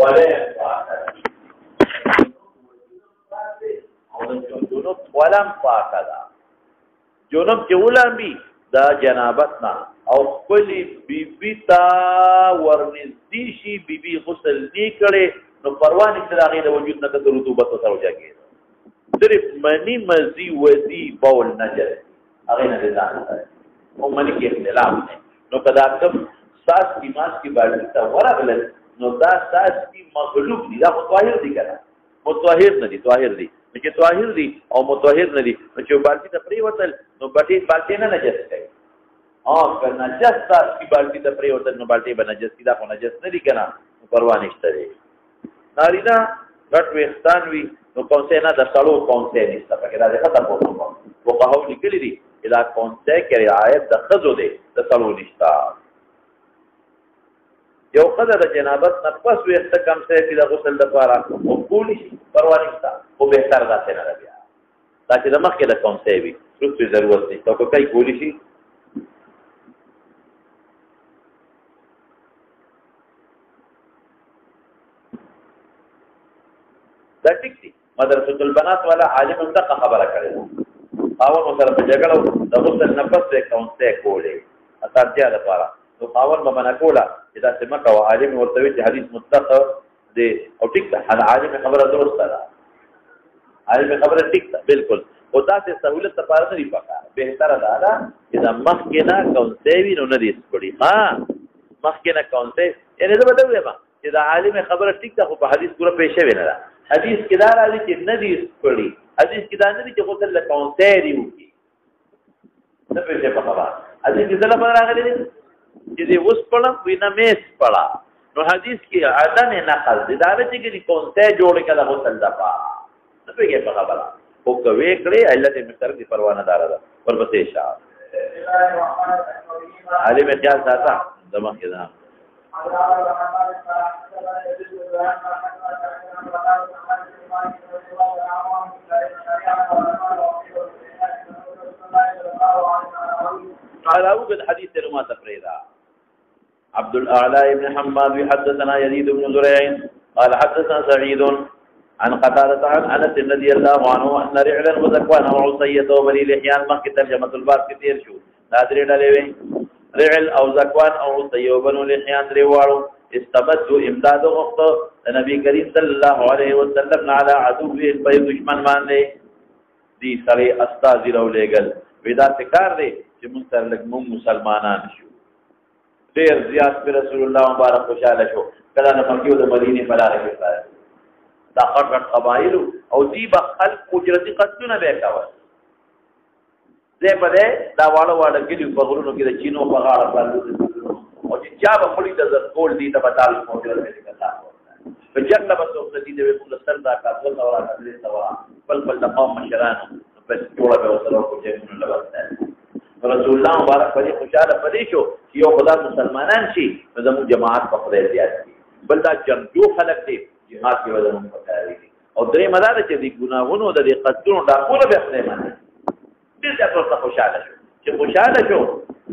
ولیم پاکه او د جنوب ولم پاکه ده جنوب چې ولامبي دا جنابت نه او خپلې بیبي ته ورنږدې شي بیبي غسل نه کړي نو پروا نشته د هغې د وجود نه د رطوبت ورته وجګېده صرف مني مزي وزي بول نه جري هغې نه د ځان سره او مني کې اختلاف دی نو که دا کوم ساس کی ماس کی باډي ته ورغلل نو دا ساس کی مغلوب دي دا خو طاهر دي که نه مطهر نه دي طاهر دي چې طاهر دي او مطهر نه دي نو چې بالټي ته پرېوتل نو بالټي نه نجس کوي که نجس ساس کی بالټي ته پرېوتل نو بالټي به نجس کي دا خو نجس نه دي که نه پروا نشته دی نارینا غټ ویښتان وي نو کونسۍ نه د سړو کونسۍ نشته پکې دا د ختم وکړو فقهاو لیکلي دي چې دا کونسۍ کې رعایت د ښځو دی د سړو نشته یو ښځه د جنابت نه پس ویښته کمسۍ کړي د غسل دپاره خو کولی شي پروا نشته خو بهتر داسې نه ده بیا دا چې د مخکې د کونسۍ وي وروستو ضرورت نشته او که کوي کولی شي دا ټیک دي مدرسة البنات والا عالم هم دغه خبره کړې ده خاوند ورسره په جګړه د غسل نه پس د کونسۍ کولې اسانتیا لپاره نو خاوند به منع کوله چې داسې مه کوه عالم ورته وایي چې حدیث مطلق دی او ټیک ده عالم خبره درسته ده عالم خبره ټیک ده بلکل خو داسې سهولت لپاره نه دي پکار بهتره دا ده چې د مخکې نه کونسۍ وي نو نه دي سپړي مخکې نه کونسۍ یعنې زه به ته ووایم چې د عالم خبره ټیک ده خو په حدیث پوره پېښ شوې نه ده حدیث کې دا راځي چې نه دي سپړي حدیث کې دا نه دي چې غسل له کونسۍ دي وکړي نه پېښې په خبره حدیث کې څه لپاره راغلی دی چې دې وسپړم وي نه مې سپړه نو حدیث کې عدم نقل دی دا نه چې د کونسۍ جوړې کړه د غسل دپاره نه پېښې په خبره خو که ویې کړې علت مشترک دي پروا نه داره ده ورپسې شه عالم خیال ساته د مخکې ده قال أوجد حديث رما تفريدا عبد الأعلى بن حماد حدثنا يزيد بن زريع قال حدثنا سعيد عن قتادة عن أنس رضي الله عنه أن رعلا وزكوان وعصية وبني لحيان مكة ترجمة الباب كثير شو نادري دلوي رعل أو زكوان أو عصية وبنو لحيان روارو استبدوا امداد وقت النبي كريم صلى الله عليه وسلم على عدوه البيض دشمن مان لے دی سړی استاذ راولېګل ودا تکار دی چې موږ سره لږ موږ مسلمانان شو ډېر زیات پر رسول الله مبارک خوشاله شو کله نه مکه د مدینه په لاره کې راځي دا خټ قبایل او دی به خلق اجرتي قتلونه به کاوه زه په دې دا واړه ګلي په غرونو کې د چینو په غاړه باندې او چې چا به خپل د زرکول دي ته بتال کوو دې کتا په جنګ به څوک دې دې په سر دا کاغذ او راځي سوا بل د قوم مشرانو بس جوړه به وسره کو چې موږ لږه رسول الله مبارک په دې خوشاله پدې شو چې یو خدای مسلمانان شي نو زموږ جماعت په خدای زیات دي بل دا جنګو خلک دي جهاد کې وزن پکاري او درې مدار چې دي ګناهونو د دې قتلونو دا ټول به خدای باندې دې تاسو خوشاله شو چې خوشاله شو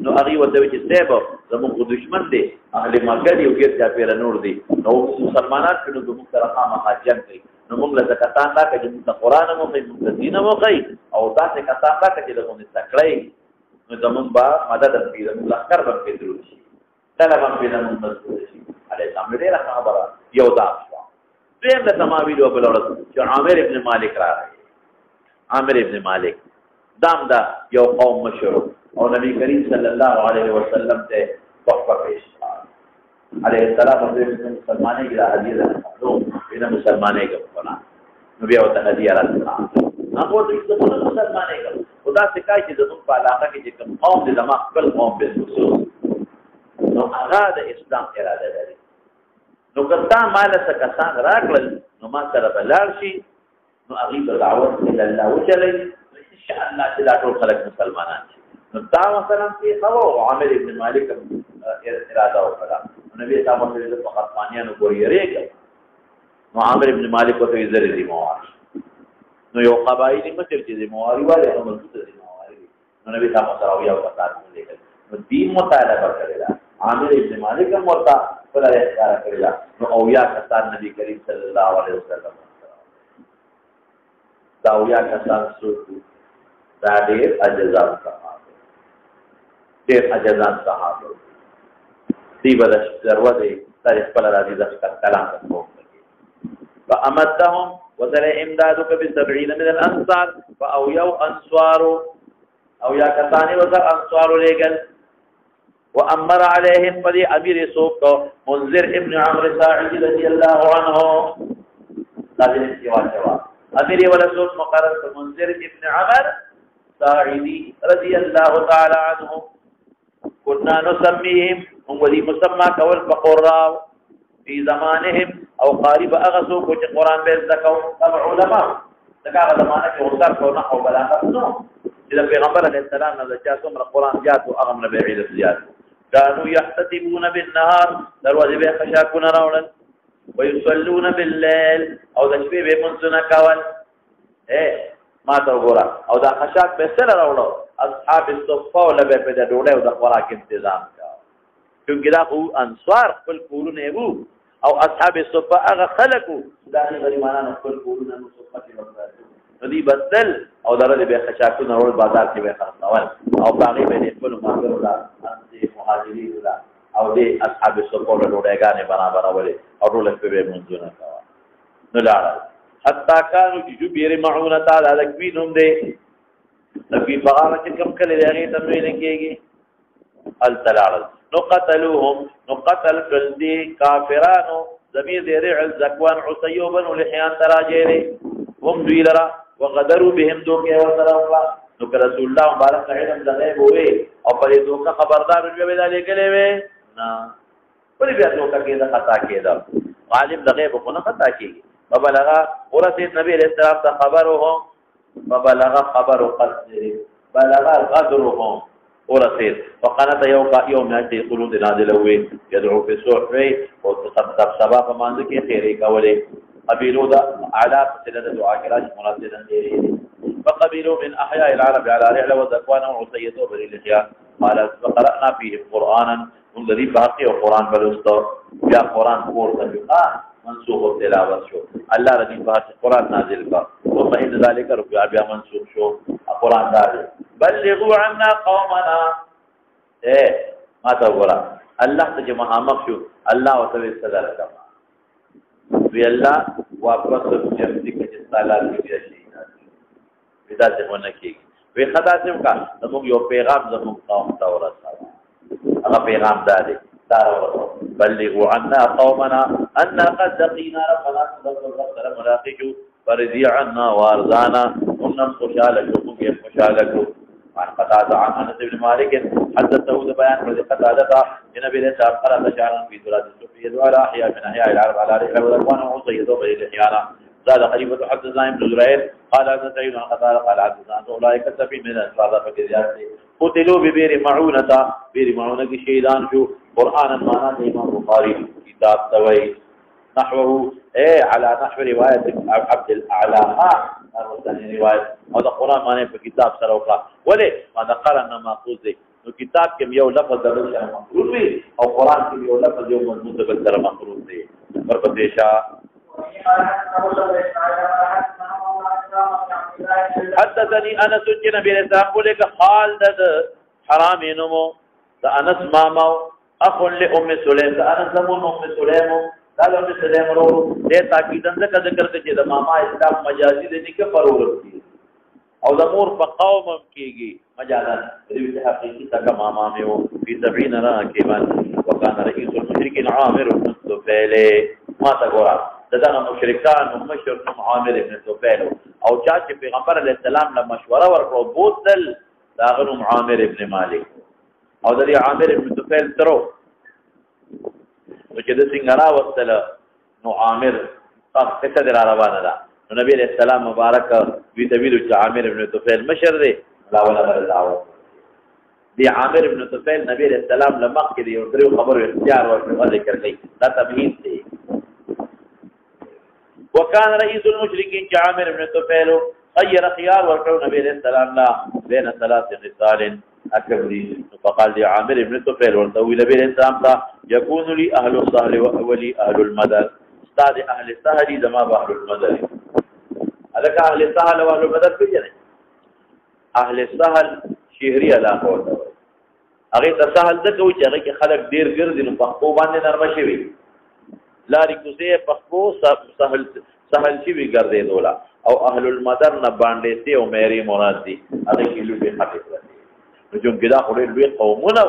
نو هغه وته چې سبب زموږ دشمن دي اهل مکه دی او کې چا پیر نور دي نو مسلمانان په نو زموږ سره خامخا جنګ کوي نو موږ له زکاتان دا چې موږ قرآن مو کوي موږ دین مو کوي او تاسو کسان دا چې له موږ تکړه نو زمون با مدد کوي زمون لخر باندې درو شي طلب باندې زمون مسؤل شي علي سامنے ډیره خبره یو دا دیم د تماویل او بلورت چې عامر ابن مالک راغی عامر ابن مالک دام دا یو قوم مشهور او نبی کریم صلی الله علیه وسلم ته تحفه پیش علیه السلام د مسلمانې کې هدیه ده نو مسلمانې کې نو بیا ته هدیه راځه هغه د مسلمانې کې خدا سکای چې زموږ په علاقه کې چې کوم قوم د دماغ خپل قوم په خصوص نو هغه د اسلام اراده لري نو کله مال څخه کسان راکړل نو ما سره بلار شي نو هغه د دعوت الى الله وچلي ان شاء الله چې دا ټول خلک مسلمانان شي نو دا مثلا چې هو عامر ابن مالک اراده وکړه نبی صاحب ورته په خاطمانیانو ګوريږي نو عامر ابن مالک ورته زری دي موار نو یو قبایلی مصر چې د مواری والے نو مضبوط دي مواری نو نبی صاحب سره یو پتا کوي نو دین مطالبه کړی دا عامر ابن مالک هم ورته ولا يختار كلا أو يا كسان النبي كريم صلى الله عليه وسلم أو يا كسان سوق دير أجزاء صحابة دير أجزاء صحابة دي بدش دروازة تاريخ بلا راضي ذكر كلام تقوم فأمدهم وزل إمدادك ب70 من الأنصار فأويوا أنصار أو يا كساني وزل أنصار ليقل وأمر عليهم فدي أمير سوق منذر ابن عمرو ساعدي رضي الله عنه لازم استواء أمير ورسول مقرر منذر ابن عمرو ساعدي رضي الله تعالى عنه كنا نسميهم هم ولي مسمى كول فقراء في زمانهم أو قارب أغسو كوش قرآن بيزدكو طبع علماء ذكا زمانك غصار كونا أو بلاغة نو إذا في غنبر عليه السلام نزل جاسم القرآن جاتوا أغم نبي عيد الزياد كانوا يحتسبون بالنهار دروازي بيه خشاكون رولا ويصلون بالليل أو ذا شبيه بمنزنا كوال ما تقول أو ذا خشاك بسر رولا أصحاب الصفة ولا بيبدا دولة وذا قراك انتظام كونکه دا خو انصار خپل کورونه وو او اصحاب الصفه هغه خلقو دا غریبانو خپل کورونه نو صفه کې وکړه نو دی بدل او درته به خشاکونه ورو بازار کې به خرڅول او باغې به خپل ماګر ولا د مهاجرین ولا او د اصحاب الصفه له ډېګانې برابر اولې او ټول په به منځونه کاوه نو لاړ حتی کانو چې جبیر معونه تعالی لکوینهم دې نبی بغاوه چې کم کله لري تمرین کېږي التلاعل نقتلوهم نقتل كلدي كافرانو ضمير دي رعل زكوان عصيوبا ولحيان تراجيري هم دويلرا وغدروا بهم دوكي وصلوا نك رسول الله مبارك علم دغيب وي او پر دوکا خبردار جو بدا لګلې وي نا پر بیا دوکا کې دا خطا کېدا عالم دغيب کو نه خطا کېږي ببلغا ورث نبی علیہ السلام ته خبرهم ببلغ خبر قدر بلغ قدرهم ورث فقنت يوم ياتي قلوب نازلوي يدعو في الصحف وتصدق سبب فمان ذكي خيري كولي قبيلوا ذا اعلى قتل دعاء كراش مناسبا ديري فقبيلوا من احياء العرب على رعل وذكوان وعصيته بري الاحياء قال فقرانا فيه قرانا الذي باقي وقران بلوستو يا قران قران منسوخ التلاوه شو الله رضي باقي قران نازل کا ثم ان ذلك ربيع بیا منسوخ شو قران نازل بلغوا عنا قومنا ما تقول الله تجمع مخشو الله وتبي صدر كما وی الله واپس جمدی کې استعلال کې شي بدا څه ونه کېږي وی خدا څه کا زموږ یو پیغام زموږ قوم ته ورساوه هغه پیغام دی بلغوا عنا قومنا ان قد لقينا ربنا تذكر مراقج فرضي عنا وارضانا ونم خوشاله عن قتادة عن أنس بن مالك حدثه بيان رضي قتادة النبي صلى الله عليه وسلم قال شعرا في ثلاث الصوفية وعلى أحياء من أحياء العرب على رحلة والأكوان وعصيته بين الإحيانا زاد خليفة حدثنا ابن زرعين قال حدثنا سعيد عن قتادة قال حدثنا أولئك السبيل من الأسفار فكذلك قتلوا ببير معونة شهيدان شو قرآنا معناه إمام بخاري كتاب سوي نحوه على نحو رواية عبد الأعلى رواية هذا قرآن معناه في كتاب سروقا ولي ما ذكر أنه مأخوذ ذي كتاب كم يو لفظ درجة مخروط ذي أو قرآن كم يو لفظ يو مضمون درجة مخروط ذي بربديشا حدثني أنس بن نبي الإسلام قولك خالد حرام نمو أنس مامو أخ لأم سليم أنس زمون أم سليم دا أم سليم رو دې تاکیدن ذکر کړي د ماما اسلام مجازي دي کې فرور دي او د مور په قوم کېږي مجازا دې حقيقي تک ماما مې وو په 70 را کې باندې وکانه رئيس المشركين عامر بن طفيل ما تا ګورا دغه مشرکان مشر عامر بن طفيل او چې پیغمبر علیه السلام له مشوره ورکړو بوتل داغه عامر ابن مالک او د عامر ابن طفيل ترو چې د څنګه راوستل نو عامر تاسو ته روانه ده نو نبی علیہ السلام مبارک وی تویل چې عامر ابن طفیل مشر دی لا ولا بل دی عامر ابن طفیل نبی علیہ السلام لمخ کې دی او درو خبر اختیار ورته ذکر کړي دا تمهید دی وكان رئيس المشركين عامر ابن طفيل خير خيار ورکړو نبی علیہ السلام لا بین ثلاث خصال اکبری فقال دی عامر ابن طفیل ورته وی نبی علیہ السلام يكون لي اهل السهل ولي اهل المدد استاد اهل السهل زما اهل المدد الک اهل السهل او اهل المدد پیژنې اهل السهل شهري علاقه وته هغه ته سهل د کوي چې هغه کې خلک ډیر ګرځي نو پخپو باندې نرمه شي لاري کوزه پخپو سهل شي وي ګرځي دولا او اهل المدد نه باندې سي او مېري مراد دي هغه کې لوي خاطر نو چې ګدا خوري لوی قومونه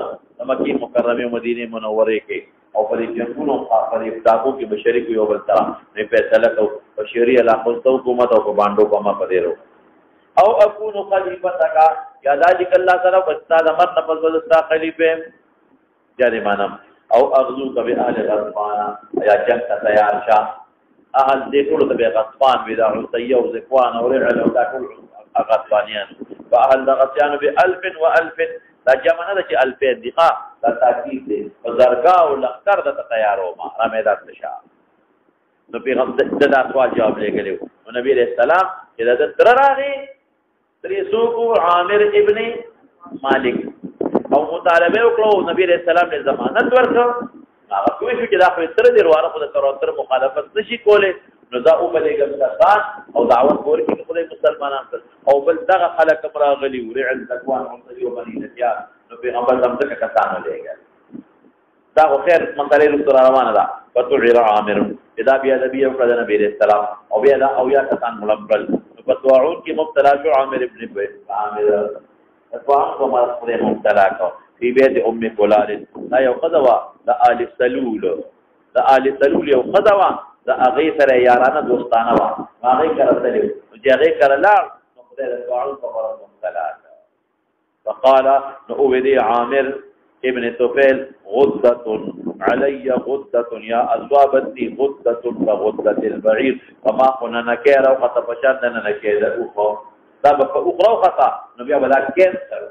مکه مکرمه او مدینه منوره کې او په دې جنگونو په دې تاکو کې بشری یو بل طرف نه فیصله کو بشری علاقو ته حکومت او باندې کومه پدېرو او اكون خلیفتک یا ذالک الله تعالی واستاد مر نفذ وستا خلیفہ جاری مانم او اغزو کبه اهل غطفان یا جنگ ته تیار شه اهل دې ټول ته غطفان ودا سیو زکوان او رعل او ټول غطفانیان فاهل غطفان ب1000 و1000 دا جمعنه د 2000 دي ها دا تاکید دي زرګا او لخر د تیارو ما رمیدات نشه نو پیغمبر دا سوال جواب لګلو نبی رسول الله چې د تر راغي تریسوکو عامر ابن مالک او مطالبه وکړو نبی رسول الله نے ضمانت ورکړ هغه کوي چې دا خو تر دې ورواره خو د تر مخالفت نشي کوله نو دا او بلې ګمستان او دعوت ورکړي خو مسلمانان او بل دغه خلک راغلي ورعل تکوان او یو باندې نتیا نو پیغمبر هم څه کسانو لګل دا خو خیر منځلې رسول روانه ده فتوعر عامر اذا بیا نبی او نبی رسول الله او بیا دا او یا کسان ملبل فتوعون کی مبتلا شو عامر ابن عامر فتوعون کو مرخص مبتلا کو فی بیت ام فلان لا یو قضوا دا آل سلول یو قضوا دا اغی سره یارانه دوستانه وا هغه کرتلې چې هغه کرلا نو خدای فتوعون کو مرخص مبتلا فقال نؤذي عامر ابن طفيل غدة علي غدة يا أصابتني غدة كغدة البعير فما كنا نكير وقت فشاننا نكير أخرى سبب أخرى وخطأ نبي أبدا كنسر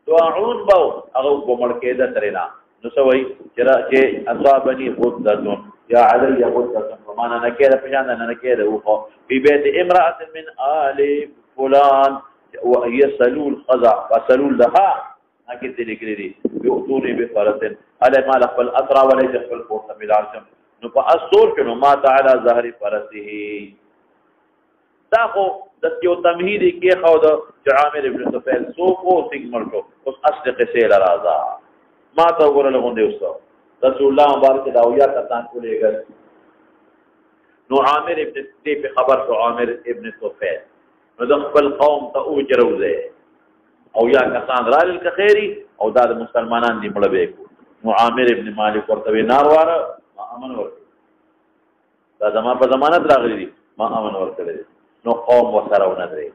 دعون بو أغوك بمركيدة ترنا نسوي جراء أصابني غدة يا علي غدة فما نكير فشاننا نكير أخرى في بيت امرأة من آل فلان وهي سلول خزع وسلول دها اكيد لګري يؤتوني بفرس على ما لقب الاسرى وليس في الفرس بالعشم نو فاصور کنو ما تعالى ظهر فرسه داخو د یو تمهید کې خو د عامر ابن طفیل سوقو سیګمل کو اوس اصل قصه لرازا ما ته وګورل غونډه اوسه رسول الله مبارک داویا کتان کولېګل نو عامر ابن طفیل خبر شو عامر ابن طفیل نو د خپل قوم ته اوجروزه او یا کسان رال الخيري او دا مسلمانان دی مړ به نو عامر ابن مالک ورته ناروار ما امن ورته دا زما په ضمانت راغلي دي ما امن ورته نو قوم وسره ونذري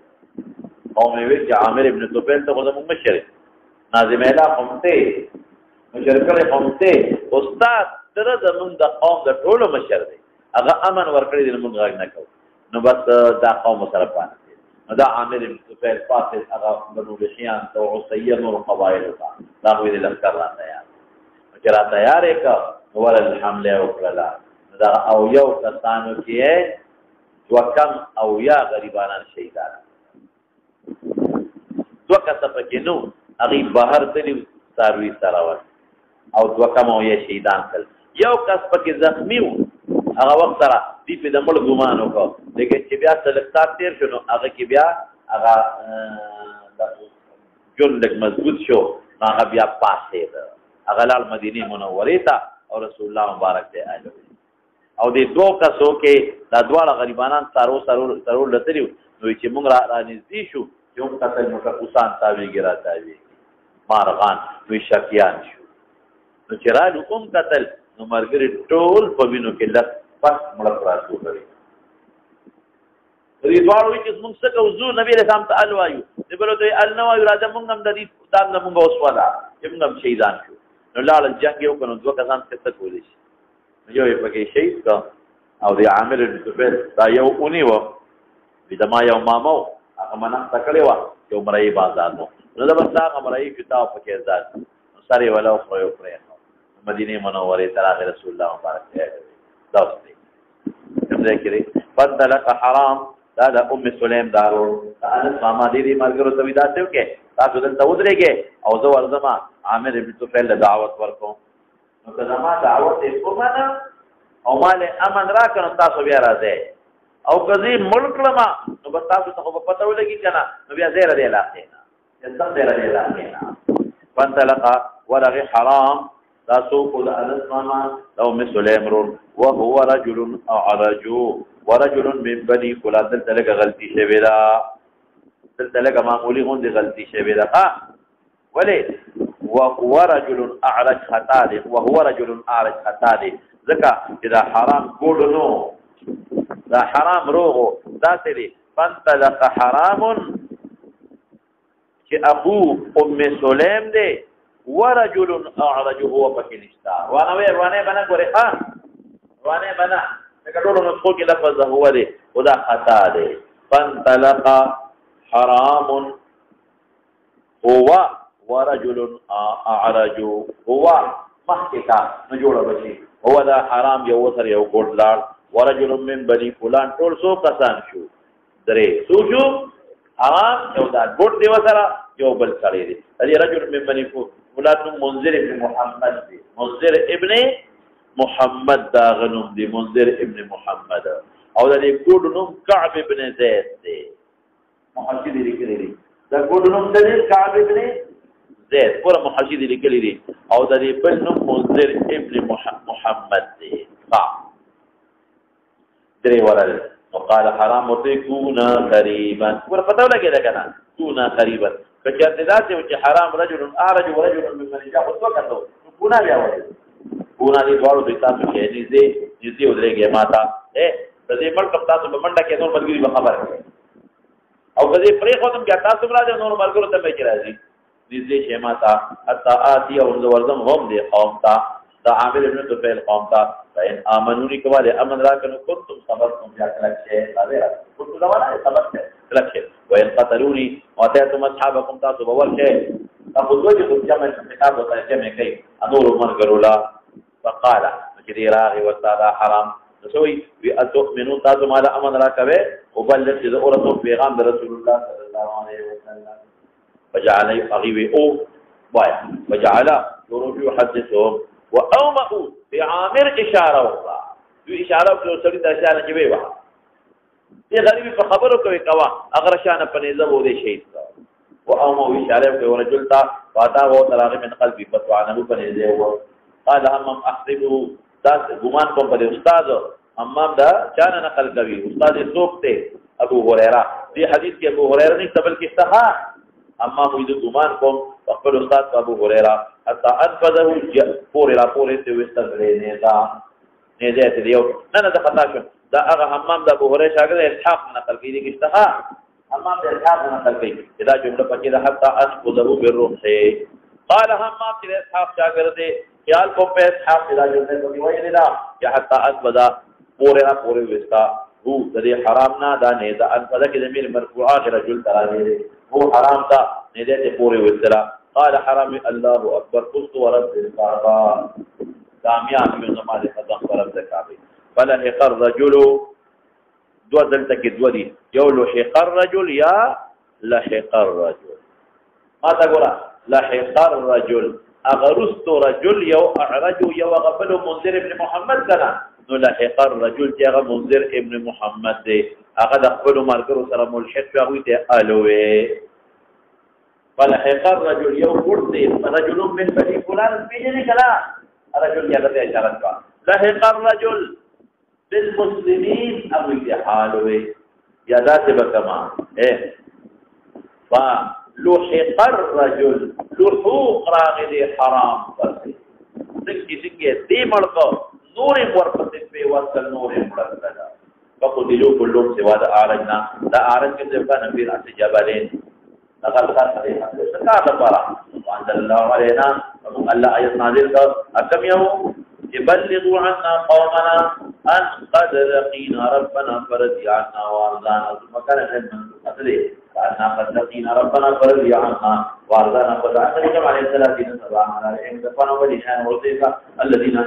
قوم وی چې عامر ابن طفیل ته زموږ مشر ناظم اله قومته مشر کړي قومته استاد دغه زموږ د قوم د ټولو مشر دی هغه امن ورکړي دي موږ غږ نه کوو نو بس دا قوم سره پانه دا عامر ابن طفیل فاصل اغا بنو لحیان تو عصیر نور قبائل کا لاغوی دل اذکر را تیار جرا تیار ایک نور الحملے اکرلا دا او یو کسانو کیے دو کم او یا غریبانان شہیدان دو کسا پکنو اغی بہر تلیو ساروی سراوات او دو کم او یا شہیدان کل یو کس پکی زخمیو هغه وخت سره دی په دمل ګمان وکړ لکه چې بیا سلکتار تیر شنو هغه کې بیا هغه جون لک مضبوط شو هغه بیا پاسې ده هغه لال مدینه منوره ته او رسول الله مبارک دی اله او دې دوه کسو کې دا دواړه غریبانان سارو لتریو نو چې موږ را نږدې شو یو قتل متقوسان تاویږي راځي مارغان وی شکیان شو نو چې را لوم قتل نو مرګري ټول په وینو کې لږ پس مړ راځو کوي ریډوالو چې موږ څه کوو زو نبی له سم تعالی وایو چې بل ته النو وایو راځه موږ هم د دې دام نه موږ اوسوالا چې موږ هم شهیدان شو نو لاړ جنگ یو کنو دوه کسان څه کولې شي یو یې پکې شهید کا او د عامر بن طفیل دا یو اونې و د ما یو مامو هغه منا تکړه و یو مړی بازار نو دا بس هغه مړی کتاب پکې ځات سره ولا خو یو پرې مدینه منوره ته راغی رسول الله مبارک دا اوسې کوم ځای کې فضلک حرام دا د ام سلیم دارو انس ماما دې مرګرو ته ودا ته کې تاسو دلته ودرېږئ او زه ورځم عامر ابن طفیل له دعوت ورکوم نو که زما دعوت یې ومنه او مال امن راکړم تاسو بیا راځئ او کزي ملک لما نو بس تاسو ته په پته ولګي کنه نو بیا زیره دی لاخې نه څنګه زیره دی لاخې نه فانطلقا ولغ حرام تاسو کو د انس ماما لو مثل امر وهو رجل اعرج ورجل من بني فلان دلته غلطي شوی دا دلته معمولی غوندي غلطي شوی دا ها ولی وهو رجل اعرج خطا دی وهو رجل اعرج خطا دی ځکه دا حرام ګوډ نو دا حرام روغو دا سری فانطلق حرام چې ابو ام سلیم دی ورجل اعرج هو پاکستان وانه بنا ګوره ها وانه بنا کټورو نو څو کې لفظ هو دی خدا خطا دی فانطلق حرام هو ورجل اعرج هو محکتا نو جوړه بشي هو دا حرام یو سره یو ګوډ لاړ ورجل من بني فلان ټول سو کسان شو درې سو شو حرام یو دا ګوډ دی وسره یو بل سره دی دې رجل من بني فلان منذر ابن محمد دی منذر ابن محمد دا غنوم دی منذر ابن محمد او دا دې ګوډ نوم کعب ابن زید دی محدث لیکلی دی دا ګوډ نوم دی کعب ابن زید پورا محدث لیکلی دی او دا دې بل نوم منذر ابن محمد دی درې ورل وقال حرام وتكونا قريبا ورپتاو لګی دا کنه کونا قريبا کچا ابتدا چې حرام رجل اعرج ورجل من جاء وسوکتو کونا بیا وایي کونا دې ډول د تاسو کې نږدې ودرېږي ماتا د دې ملک تاسو په منډه کې نور مرګري به خبر او کله پرې خو تم بیا تاسو راځي نور مرګرو ته به راځي نږدې شي ماتا حتا آتی او ورزم هم دې قوم تا دا عامل ابن طفیل قوم تا فإن آمنونی کواله امن را کنو کنتم صبرتم بیا کلک شے لازیرہ کنتم زمانا ہے صبر شے کلک شے وإن قتلونی واتیتم اصحابکم تاسو بور شے تاخذ وجه خود جمع خطاب ہوتا ہے جمع کئی انور من گرولا فقالا مجری راغی وستادا حرام نسوی وی اتؤمنون تاسو مالا امن را کوے وبلغ جز اورتو پیغام در رسول اللہ صلی اللہ علیہ وسلم وجعل اغیوی او بایا وجعل يروج يحدثهم واومئوا بعامر اشاره وکړه دوی اشاره وکړه سړي د اشاره کې ویوا دې غریبي په خبرو کوي کوا اگر شان په نيزه و دې شهید واومئوا اشاره وکړه ورجلتا فاتا و تراغ من قلبي فتوانه په نيزه و قال هم احسبه ذات ګمان کوم په استاد امام دا چانه نقل کوي استاد څوک ته ابو هريره دې حدیث کې ابو هريره نه تبل کې استخا اما موږ د ګمان کوم خپل استاد ابو هريره حتى انفذه پورې را پورې ته وستغلې نه دې ته دیو نه دا پتا شو دا هغه حمام د ابو هريره شاګرد اسحاق نقل کړي دي استخا حمام د اسحاق نقل کړي دا جمله پکې ده حتى انفذه بالروح قال حمام د اسحاق شاګرد خیال کو په اسحاق دا جمله کوي وایي دا یا حتى انفذ پورې را پورې وستا هو د حرام نه دا نه دا انفذ کې د میر مرفوع اخر رجل تراوی هو حرام تا نه دې پورې وسلا قال حرام الله اکبر قلت ورب الكعبه کامیاب یو زماده قدم رب الكعبه فلحق الرجل دو دلته کې دو دي یو لحق الرجل یا لحق الرجل ما تا ګورا لحق الرجل اغرست رجل یو اعرج یو غفل منذر ابن محمد کنا نو لحق الرجل چې هغه منذر ابن محمد دی هغه د خپل مرګرو سره ملحق هغه ته الوه فلحق الرجل یو ورته رجل من بني فلان بيجي کلا رجل یا ته اشاره کا لحق الرجل بالمسلمين ابو حالوه یا ذات بکما فلحق الرجل لحوق راغد حرام پسې څنګه دې مړکو نور ورپسې په وصل نور مړکدا فقدلوا كلهم سوا د اعرجنا دا اعرج کې ځکه نبی راځي جبلین لقد قال سكات برا وانزل الله علينا الله آيات نازل كم يوم يبلغوا عنا قومنا ان قد لقينا ربنا فرضي عنا وارضانا ثم كان من قتله فأنا قد لقينا ربنا فرضي عنا وارضانا فدعنا كما عليه السلام صباحا عليهم دفعنا وليشان وصيفا الذين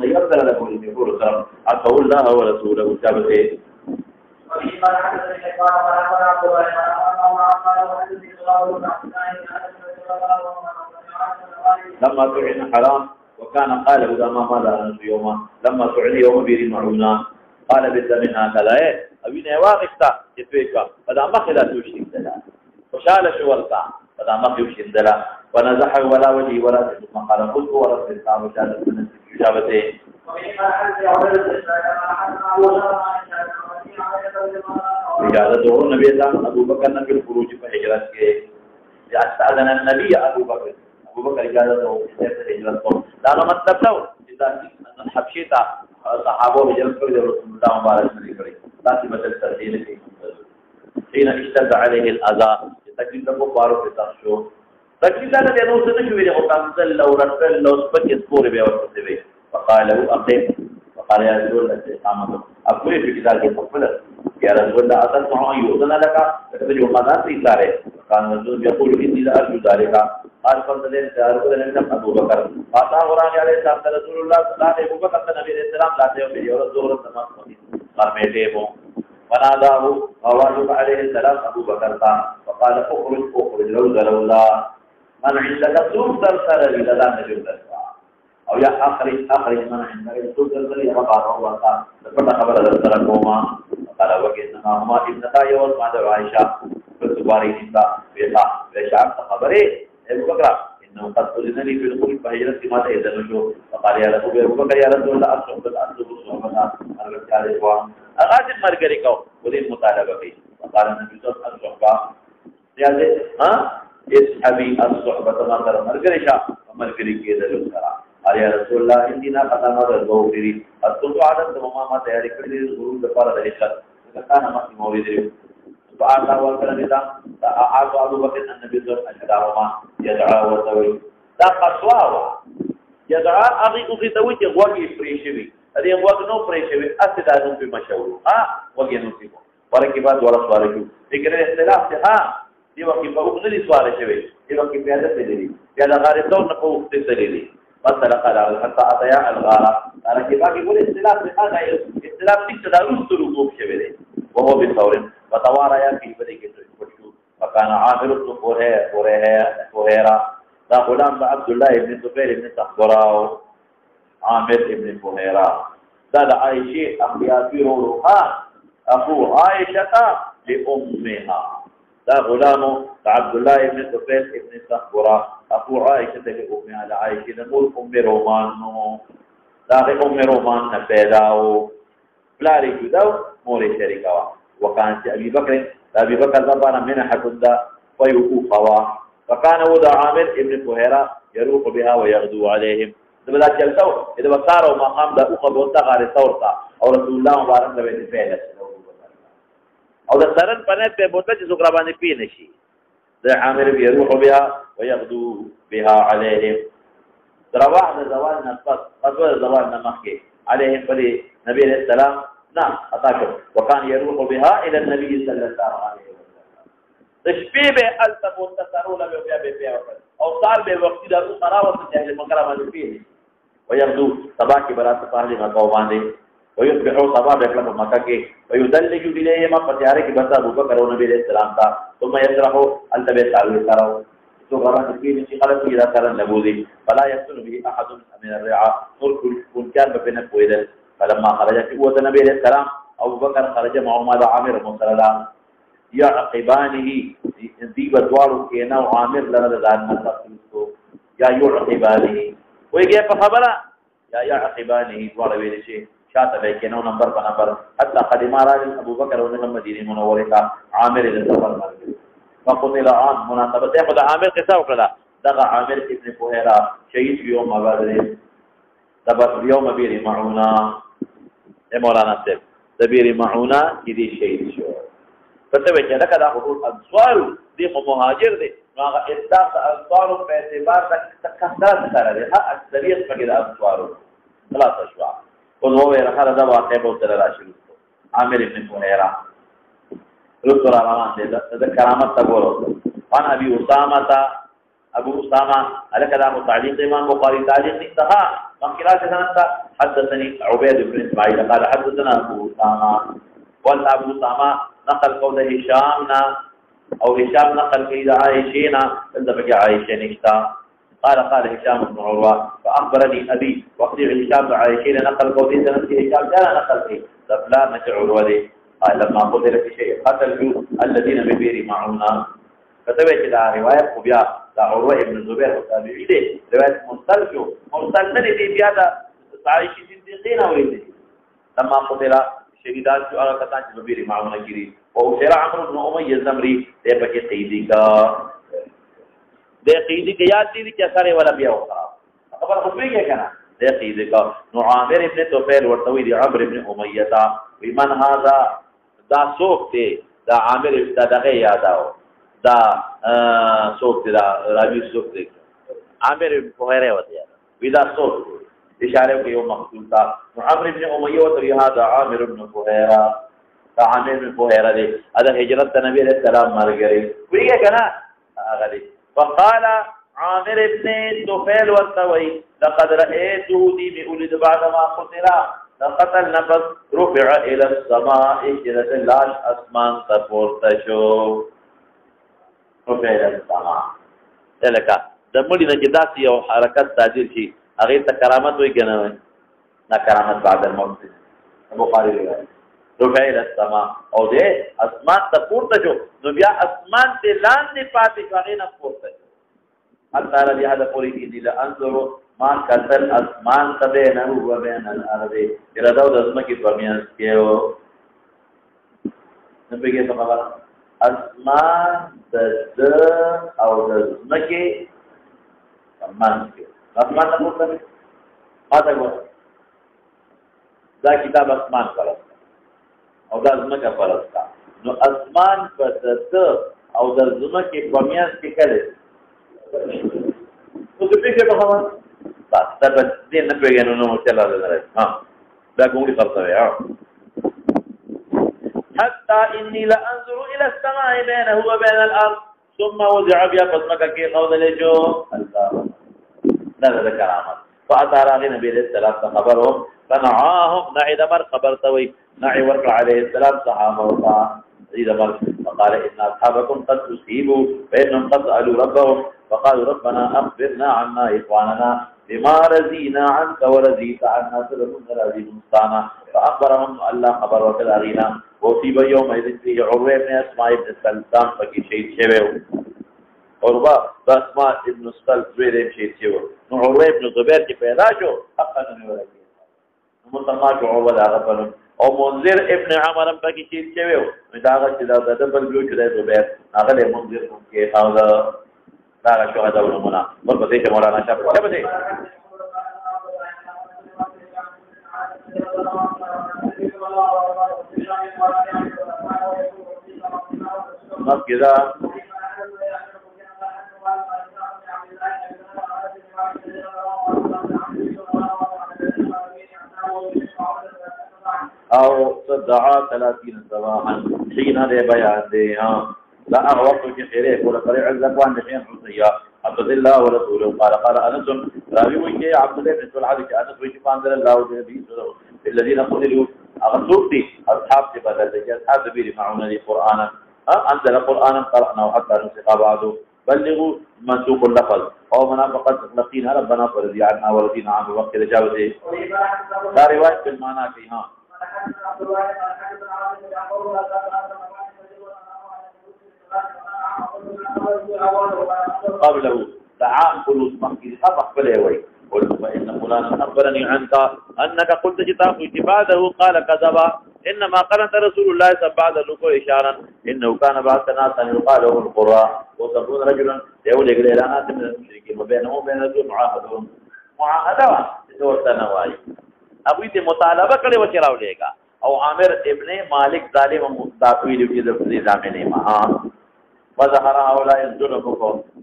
يرسل لهم النبور سلام أطعوا الله ورسوله تابعه لما تعين حرام وكان قال إذا ما ماذا يوما لما سعلي يوم بير معونا قال بالدم هكذا أبينا واقفتا يتويكا فدا مخلا توشي دلا وشال شورتا فدا مخيوشي دلا ونزح ولا وجهي ولا ثم قال قلت ورسل الله وشال من إجابته إجازته النبي صلى أبو بكر نبي الخروج فهجرت استأذن النبي أبو بكر إجازته هجرته لا مطلب له إذا الحبشيتا صحابه هجرت كل رسول الله مبارك عليه لا تبت الترتيب في حين اشتد عليه الأذى تكليف له بارو في تخشو تكليف له لأنه سنشو إليه وقامزل لو رفل لو سبك يذكور به وقصده فقال له أقيم فقال يا رسول الله استقامته أقول في كتاب الفضل يا رسول الله أتسمع أن يؤذن لك فتجو قناة إساره كان الرسول يقول إني لأرجو ذلك قال فضلين سأرجو لنم أبو بكر قال قرآن عليه السلام رسول الله صلى الله عليه وسلم نبي الإسلام لا تيوم بيور الظهر التمام قال ميتيمو وناداه وواجب عليه السلام أبو بكر فقال أخرج لولا من عندك سوق ترسل إلى لا نجد أو يا أخرج من عندك سوق ترسل إلى قال الله تعالى لقد خبر ترسلهما قال وكأنما هما ابنتا يوم ما دعا عائشة فسباري نساء بيتا بيشاك خبره أبو بكر إنه قد أذن لي في الخروج فهجرت ما تأذن شو فقال يا رسول أبو بكر يا رسول الله الصحبة الصحبة أرجع عليه أغادر مرجريكو ولين مطالبة فيه فقال النبي صلى الله عليه وسلم الصحبة يعني اسحبي الصحبة ما ترى مرجريشا ومرجريك إذا لسرا قال يا رسول الله إننا قد مر الغوري أصلت عادة وما تياري كل الغروب بفارة ذلك كان ما في مورد فأعطى والكلام إذا أعطى أبو بكر النبي صلى الله عليه وسلم يدعى وتوي لا قصوى يدعى أغيق في تويت وقي فريشبي هذه وقت نو فريشبي أستدعون في مشاور وقي نصيبه وركبات ولا سوارجو لكن الاختلاف دي وقت فوق نلي سوارجوي دي وقت في هذا الدليل كذا غارتون نفوق الدليل مثلا قال حتى أتيا الغارة أنا كيف أقول اختلاف هذا اختلاف تقدر تلوث شبيه وهو بالثور وتوارى في بديك الوشو فكان عامر بن فهيرة ذا غلام عبد الله بن زبير بن تخبراو عامر بن فهيرة ذا عائشة أخياتي روحها أخو عائشة لأمها ذا غلام عبد الله بن زبير بن تخبراو أخو عائشة لأمها لعائشة نقول أم رومان ذا أم رومان نبيداو لا رجداو موري شريكوا وكانت أبي بكر ضبانا منحة دا فيوقوفوا فكان وضع عامر ابن فهيرة يروح بها ويغدو عليهم إذا جلسوا إذا بصاروا مقام دا أخذ وانتغار الثورة أو رسول الله مبارك لبيت الفعلة أو دا سرن پنات پہ بوتا جسو قرابانی پی نشي دا عامر يروح بها ويغدو بها عليهم درواح دا زوال نسبت قدوة زوال نمخي عليهم فلي نبي عليه السلام نعم أتاكم وكان يروح بها إلى النبي صلى الله عليه وسلم تشبيه بألتفون تسارون بها وقت أو صار بوقت دارو قراوة جاهل مقرمة فيه ويغدو صباك برات صاحب مقومان ويصبحوا صباح بكلم مكة ويدلج إليهما فتيارك بس أبو بكر ونبي عليه السلام ثم يشرحوا التبيت على الكراو سوغران تكين في قلب إذا كان النبوذي فلا يحسن به أحد من الرعاء نور كل كان بينك وإذا فلما خرج في قوة النبي عليه السلام أبو بكر خرج معه ماذا عامر مصرلا يعقبانه ذيب دوار كينا وعامر لنا ذان يا يعقبانه ويجي فخبره يا يعقبانه دوار ويلشي شاته بكينا نمبر بنمبر حتى قدم راجل أبو بكر ونجم مدينة منورة عامر السفر فقتل عام مناسبة يأخذ عامر قصة وكذا دغى عامر ابن فهيرة شهيد في يوم بدر دبر يوم بير معونا مولانا سيف دبير معونا كذي شهيد شو فتبي كذا كذا خطوط أنصار دي مهاجر دي ما إصداق أنصار باعتبار تكسر سر ده أكثرية فكذا أنصار خلاص شو وهو يرخى هذا واقع بوتر راشد عامر ابن فهيرة رسول الله هذا كرامة تقوله وأنا أبو أسامة على كلام تعليق الإمام البخاري تعليق انتهى من خلال سنة حدثني عبيد بن إسماعيل قال حدثنا أبو أسامة ولا أبو أسامة نقل قول هشام أو هشام نقل كيد عائشين إذا بقي عائشين اشتا قال هشام بن عروة فأخبرني أبي وقت هشام عائشين نقل قولي سنتي هشام جاء نقل فيه فلا عروة دي قال لما قتل في شيء قتلوا الذين ببير معونا كتبت إلى رواية قبيا عروة ابن الزبير والتابعي دي رواية مرسل من دي بيادة عائشة صديقين أولي لما قتل شهيدان جو هغه کسان چې ببیر معونه کړي او شرع عمرو بن امیہ الزمری دې پکې قیدی کا دې قیدی کې یاد دي چې سره ولا بیا وخا خبر خو پیږي کنه دې قیدی کا نو عامر ابن توفیل ورته وی عمرو ابن امیہ تا ومن هذا دا سوق ته دا عامر دغه یاداو دا سوق دا راوی سوق دې عامر بوهره وته ودا سوق اشاره کوي یو مقتول تا عمرو ابن امیہ او هذا عامر ابن فهيره عامر ابن فهيره دي هذا هجرت نبی علیہ السلام مرګري ویګه کنه هغه دي فقال عامر ابن طفيل والتوي لقد رايته دي بولد بعد ما قتل لقتل نفس رفع الى السماء جلت اللاش اسمان تپورتشو رفع الى السماء دلکا د مړي نه جداسي او حرکت تاجر شي هغه ته کرامت وي کنه نا کرامت بعد الموت بخاری روایت رفع الى السماء او دې اسمان ته پورته شو نو بیا اسمان ته لاندې پاتې هغه نه پورته حتى الذي هذا پوری دي لا انظر ما کتل اسمان تبینه و بین الارض ارادو د اسمکی پرمیانس کېو نو بګه په خبره اسمان د او د اسمکی پرمیانس کېو اسمان نه پورته ما ته وایي دا کتاب اسمان پرسته او دا زمکه پرسته نو اسمان په د او د زمکه پرمیانس کې کله نو د پیښه په خبره بس دا دې نه پیژنو نو چلا راځي ها دا کومې فرصه ها حتى اني لانظر الى السماء بينه وبين الارض ثم وضع بها فسمك كي قول لجو الله دا کرامت فاتارا نبی علیہ السلام خبرهم فنعاهم نعيد مر خبرتوي نعي ورقع عليه السلام صحابه إذا مر فقال إن أصحابكم قد أصيبوا فإنهم قد سألوا ربهم فقالوا ربنا أخبرنا عنا إخواننا بما رزينا عنك ورزيت عنا سلم رزي مستانا فأخبرهم الله خبر وكذا وصيب يومئذ فيه عروة بن أسماء بن السلطان فكي شهيد شوه عروة بأسماء ابن السلطان زوير شهيد شوه عروة ابن زبير کی پیدا شو حقا نورکی مسلمان شو عروة دا غفلن او منذر ابن عمر پاکی شهيد شوه مداغت چیزا دا بل بلو چیزا زبير ناغل منذر کی خواهد داغا شهده ونمونا مربطه مولانا شاپ کیا بده مب کدا او صدعا 30 صباحا حين هذا بيان دي ها لا أغوط في خيره ولا طريع الزكوان لحين حسيا عبد الله ورسوله قال أنس راوي وجه عبد الله بن سلعة أنس وجه فانزل الله وجه الذين قتلوا أغسوك دي أصحاب تبادل أصحاب سبيل معون لي قرآنا أنزل قرآنا قرأناه حتى نسق بعضه بلغوا منسوق اللفظ أو منافقة لقينا ربنا فرضي عنا ورضينا عنه وقت الإجابة لا رواية في المعنى فيها قبله دعاء فلوس مخكي خبق بليوي قلت فإن فلانا أخبرني عنك أنك قلت جتاق اتباده قال كذبا إنما قرنت رسول الله بعد الركوع إشارا إنه كان بعد ناسا يقال له القراء وسبعون رجلا يقول إلى ناس من المشركين وبينهم وبين ذو معاهدة دور تنواي أبويت مطالبة كله وشراو ليگا أو عامر ابن مالك ظالم مستقبل في زمانه ما وظهر هؤلاء الظلم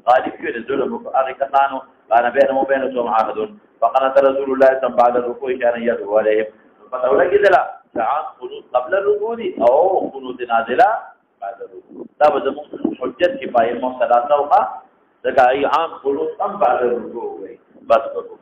غالب في الظلم أغكتانه كان بينهم وبينهم عهد فقنت رسول الله صلى الله عليه وسلم كان يدعو عليهم فتولى كذا ساعات قنوت قبل الركوع أو قنوت نازلة بعد الركوع ده بزمون حجة كفاية مصداقة وما دقائي عام قنوت أم بعد الركوع بس بكم